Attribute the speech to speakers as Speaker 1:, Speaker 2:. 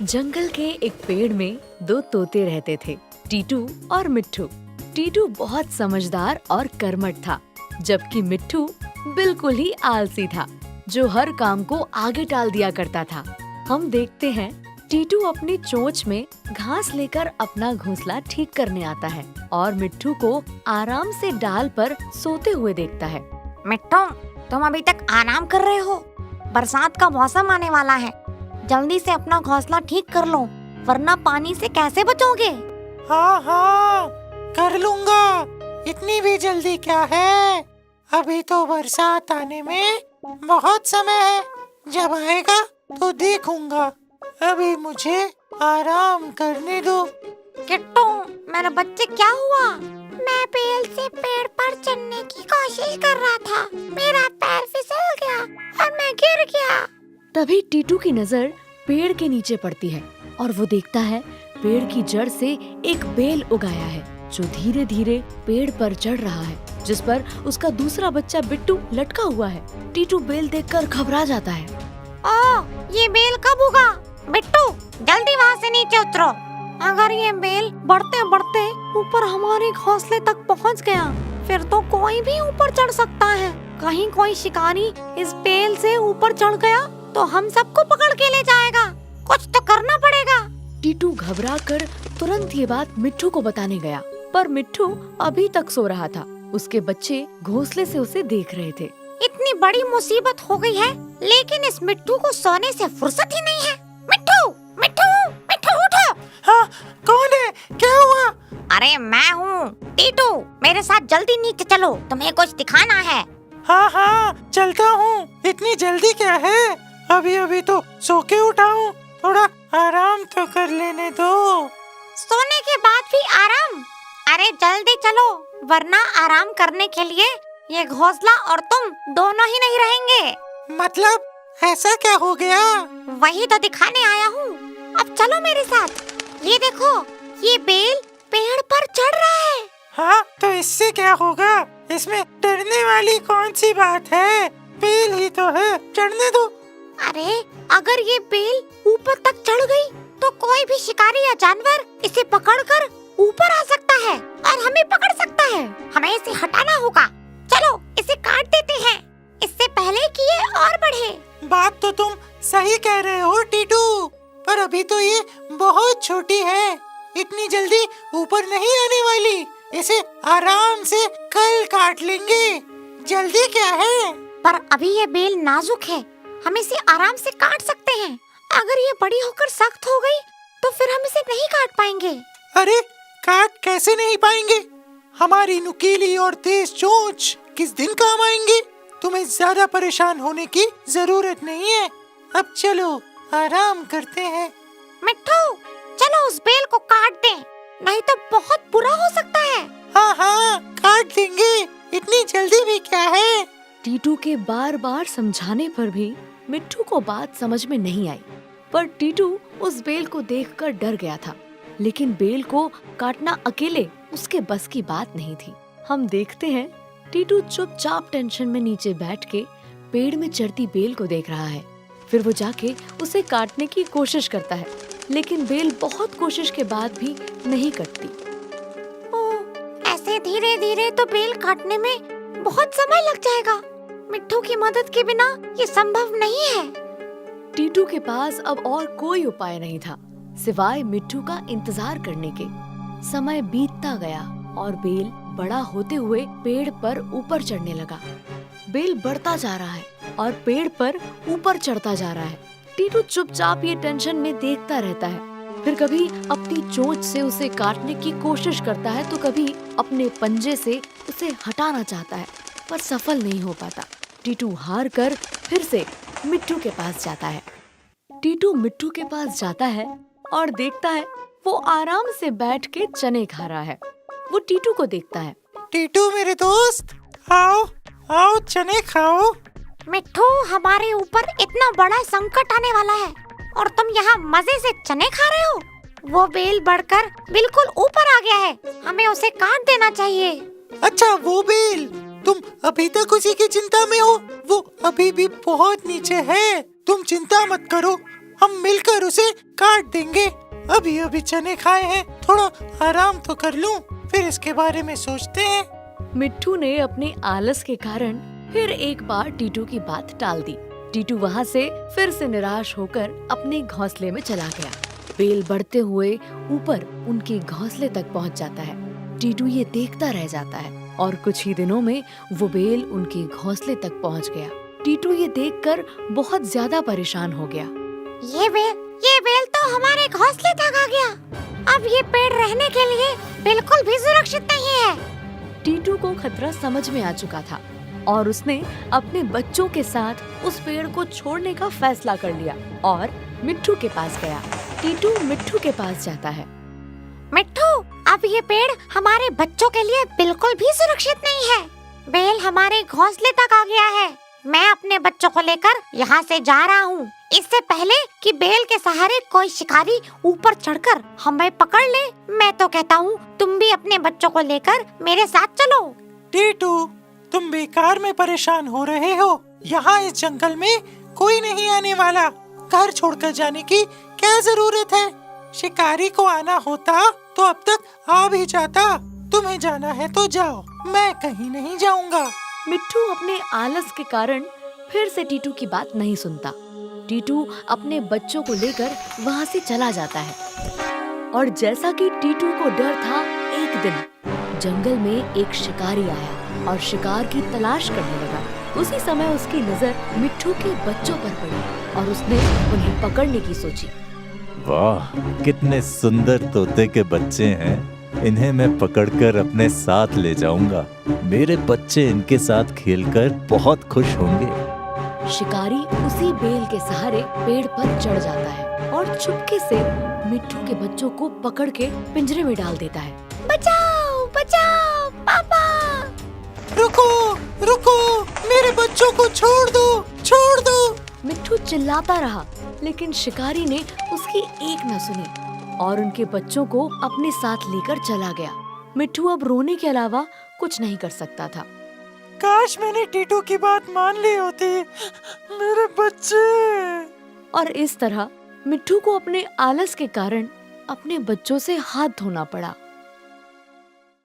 Speaker 1: जंगल के एक पेड़ में दो तोते रहते थे, टीटू और मिट्ठू। टीटू बहुत समझदार और कर्मठ था, जबकि मिट्ठू बिल्कुल ही आलसी था, जो हर काम को आगे टाल दिया करता था। हम देखते हैं टीटू अपनी चोंच में घास लेकर अपना घोंसला ठीक करने आता है और मिट्ठू को आराम से डाल पर सोते हुए देखता है।
Speaker 2: मिट्ठू, तुम अभी तक आराम कर रहे हो? बरसात का मौसम आने वाला है, जल्दी से अपना घोंसला ठीक कर लो, वरना पानी से कैसे बचोगे?
Speaker 3: हाँ हाँ, कर लूँगा। इतनी भी जल्दी क्या है? अभी तो बरसात आने में बहुत समय है। जब आएगा तो देखूंगा। अभी मुझे आराम करने दो।
Speaker 2: किट्टू, मेरे बच्चे, क्या हुआ? मैं बेल से पेड़ पर चढ़ने की कोशिश कर रहा था। मेरा पैर फिसल गया और मैं गिर गया।
Speaker 1: तभी टीटू की नजर पेड़ के नीचे पड़ती है और वो देखता है पेड़ की जड़ से एक बेल उगाया है, जो धीरे धीरे पेड़ पर चढ़ रहा है, जिस पर उसका दूसरा बच्चा बिट्टू लटका हुआ है। टीटू बेल देखकर घबरा जाता है।
Speaker 2: ओ, ये बेल कब उगा? बिट्टू, जल्दी वहाँ से नीचे उतरो। अगर ये बेल बढ़ते बढ़ते ऊपर हमारे घोंसले तक पहुँच गया, फिर तो कोई भी ऊपर चढ़ सकता है। कहीं कोई शिकारी इस बेल से ऊपर चढ़ गया तो हम सबको पकड़ के ले जाएगा। कुछ तो करना पड़ेगा।
Speaker 1: टीटू घबरा कर तुरंत ये बात मिट्ठू को बताने गया, पर मिट्ठू अभी तक सो रहा था। उसके बच्चे घोंसले से उसे देख रहे थे।
Speaker 2: इतनी बड़ी मुसीबत हो गई है, लेकिन इस मिट्ठू को सोने से फुर्सत ही नहीं है। मिट्ठू, मिट्ठू, मिट्ठू, उठो।
Speaker 3: हाँ, कौन है? क्या हुआ?
Speaker 2: अरे मैं हूँ टीटू, मेरे साथ जल्दी नीचे चलो, तुम्हें कुछ दिखाना है।
Speaker 3: हाँ हाँ, चलता हूँ। इतनी जल्दी क्या है? अभी अभी तो सो के उठा हूँ। थोड़ा आराम तो कर लेने दो।
Speaker 2: सोने के बाद भी आराम? अरे जल्दी चलो, वरना आराम करने के लिए ये घोंसला और तुम दोनों ही नहीं रहेंगे।
Speaker 3: मतलब ऐसा क्या हो गया?
Speaker 2: वही तो दिखाने आया हूँ। अब चलो मेरे साथ। ये देखो, ये बेल पेड़ पर चढ़ रहा है।
Speaker 3: हाँ, तो इससे क्या होगा? इसमें डरने वाली कौन सी बात है? बेल ही तो है, चढ़ने दो।
Speaker 2: अरे अगर ये बेल ऊपर तक चढ़ गई तो कोई भी शिकारी या जानवर इसे पकड़कर ऊपर आ सकता है और हमें पकड़ सकता है। हमें इसे हटाना होगा। चलो इसे काट देते हैं, इससे पहले कि ये और बढ़े।
Speaker 3: बात तो तुम सही कह रहे हो टीटू, पर अभी तो ये बहुत छोटी है, इतनी जल्दी ऊपर नहीं आने वाली। इसे आराम से कल काट लेंगे। जल्दी क्या है?
Speaker 2: पर अभी ये बेल नाजुक है, हम इसे आराम से काट सकते हैं। अगर ये बड़ी होकर सख्त हो गई तो फिर हम इसे नहीं काट पाएंगे।
Speaker 3: अरे काट कैसे नहीं पाएंगे? हमारी नुकीली और तेज चोंच किस दिन काम आएंगे? तुम्हें ज्यादा परेशान होने की जरूरत नहीं है। अब चलो आराम करते हैं।
Speaker 2: मिट्ठू, चलो उस बेल को काट दें, नहीं तो बहुत बुरा हो सकता है।
Speaker 3: हाँ हाँ, काट देंगे। इतनी जल्दी भी क्या है?
Speaker 1: टीटू के बार बार समझाने पर भी मिट्ठू को बात समझ में नहीं आई, पर टीटू उस बेल को देखकर डर गया था। लेकिन बेल को काटना अकेले उसके बस की बात नहीं थी। हम देखते हैं टीटू चुपचाप टेंशन में नीचे बैठ के पेड़ में चढ़ती बेल को देख रहा है। फिर वो जाके उसे काटने की कोशिश करता है, लेकिन बेल बहुत कोशिश के बाद भी नहीं कटती।
Speaker 2: ऐसे धीरे धीरे तो बेल काटने में बहुत समय लग जाएगा। मिट्ठू की मदद के बिना ये संभव नहीं है।
Speaker 1: टीटू के पास अब और कोई उपाय नहीं था सिवाय मिट्ठू का इंतजार करने के। समय बीतता गया और बेल बड़ा होते हुए पेड़ पर ऊपर चढ़ने लगा। बेल बढ़ता जा रहा है और पेड़ पर ऊपर चढ़ता जा रहा है। टीटू चुपचाप ये टेंशन में देखता रहता है। फिर कभी अपनी चोंच से उसे काटने की कोशिश करता है, तो कभी अपने पंजे से उसे हटाना चाहता है, पर सफल नहीं हो पाता। टीटू हार कर फिर से मिट्ठू के पास जाता है। टीटू मिट्ठू के पास जाता है और देखता है वो आराम से बैठ के चने खा रहा है। वो टीटू को देखता है।
Speaker 3: टीटू मेरे दोस्त, आओ आओ, चने खाओ।
Speaker 2: मिट्ठू, हमारे ऊपर इतना बड़ा संकट आने वाला है और तुम यहाँ मजे से चने खा रहे हो। वो बेल बढ़कर बिल्कुल ऊपर आ गया है, हमें उसे काट देना चाहिए।
Speaker 3: अच्छा, वो बेल? तुम अभी तक उसी की चिंता में हो? वो अभी भी बहुत नीचे है। तुम चिंता मत करो, हम मिलकर उसे काट देंगे। अभी अभी चने खाए हैं, थोड़ा आराम तो कर लूं, फिर इसके बारे में सोचते हैं।
Speaker 1: मिट्ठू ने अपने आलस के कारण फिर एक बार टीटू की बात टाल दी। टीटू वहाँ से फिर से निराश होकर अपने घोंसले में चला गया। बेल बढ़ते हुए ऊपर उनके घोंसले तक पहुँच जाता है। टीटू ये देखता रह जाता है और कुछ ही दिनों में वो बेल उनके घोंसले तक पहुँच गया। टीटू ये देखकर बहुत ज्यादा परेशान हो गया।
Speaker 2: ये बेल तो हमारे घोंसले तक आ गया। अब ये पेड़ रहने के लिए बिल्कुल भी सुरक्षित नहीं है।
Speaker 1: टीटू को खतरा समझ में आ चुका था और उसने अपने बच्चों के साथ उस पेड़ को छोड़ने का फैसला कर लिया और मिट्ठू के पास गया। टीटू मिट्ठू के पास जाता है।
Speaker 2: मिट्ठू, अब ये पेड़ हमारे बच्चों के लिए बिल्कुल भी सुरक्षित नहीं है। बेल हमारे घोंसले तक आ गया है। मैं अपने बच्चों को लेकर यहाँ से जा रहा हूँ, इससे पहले कि बेल के सहारे कोई शिकारी ऊपर चढ़कर हमें पकड़ ले। मैं तो कहता हूँ तुम भी अपने बच्चों को लेकर मेरे साथ चलो।
Speaker 3: टीटू, तुम बेकार में परेशान हो रहे हो। यहाँ इस जंगल में कोई नहीं आने वाला। घर छोड़कर जाने की क्या जरूरत है? शिकारी को आना होता तो अब तक आ भी जाता। तुम्हें जाना है तो जाओ, मैं कहीं नहीं जाऊंगा।
Speaker 1: मिट्ठू अपने आलस के कारण फिर से टीटू की बात नहीं सुनता। टीटू अपने बच्चों को लेकर वहाँ से चला जाता है और जैसा कि टीटू को डर था, एक दिन जंगल में एक शिकारी आया और शिकार की तलाश करने लगा। उसी समय उसकी नजर मिट्ठू के बच्चों पर पड़ी और उसने उन्हें पकड़ने की सोची।
Speaker 4: वाह, कितने सुंदर तोते के बच्चे हैं। इन्हें मैं पकड़कर अपने साथ ले जाऊंगा। मेरे बच्चे इनके साथ खेलकर बहुत खुश होंगे।
Speaker 1: शिकारी उसी बेल के सहारे पेड़ पर चढ़ जाता है और चुपके से मिट्ठू के बच्चों को पकड़ के पिंजरे में डाल देता है।
Speaker 2: बचाओ, बचाओ, पापा।
Speaker 3: रुको, रुको, मेरे बच्चों को छोड़ दो, छोड़ दो।
Speaker 1: मिट्ठू चिल्लाता रहा, लेकिन शिकारी ने उसकी एक न सुनी और उनके बच्चों को अपने साथ लेकर चला गया। मिट्ठू अब रोने के अलावा कुछ नहीं कर सकता था।
Speaker 3: काश मैंने टीटू की बात मान ली होती, मेरे बच्चे।
Speaker 1: और इस तरह मिट्ठू को अपने आलस के कारण अपने बच्चों से हाथ धोना पड़ा।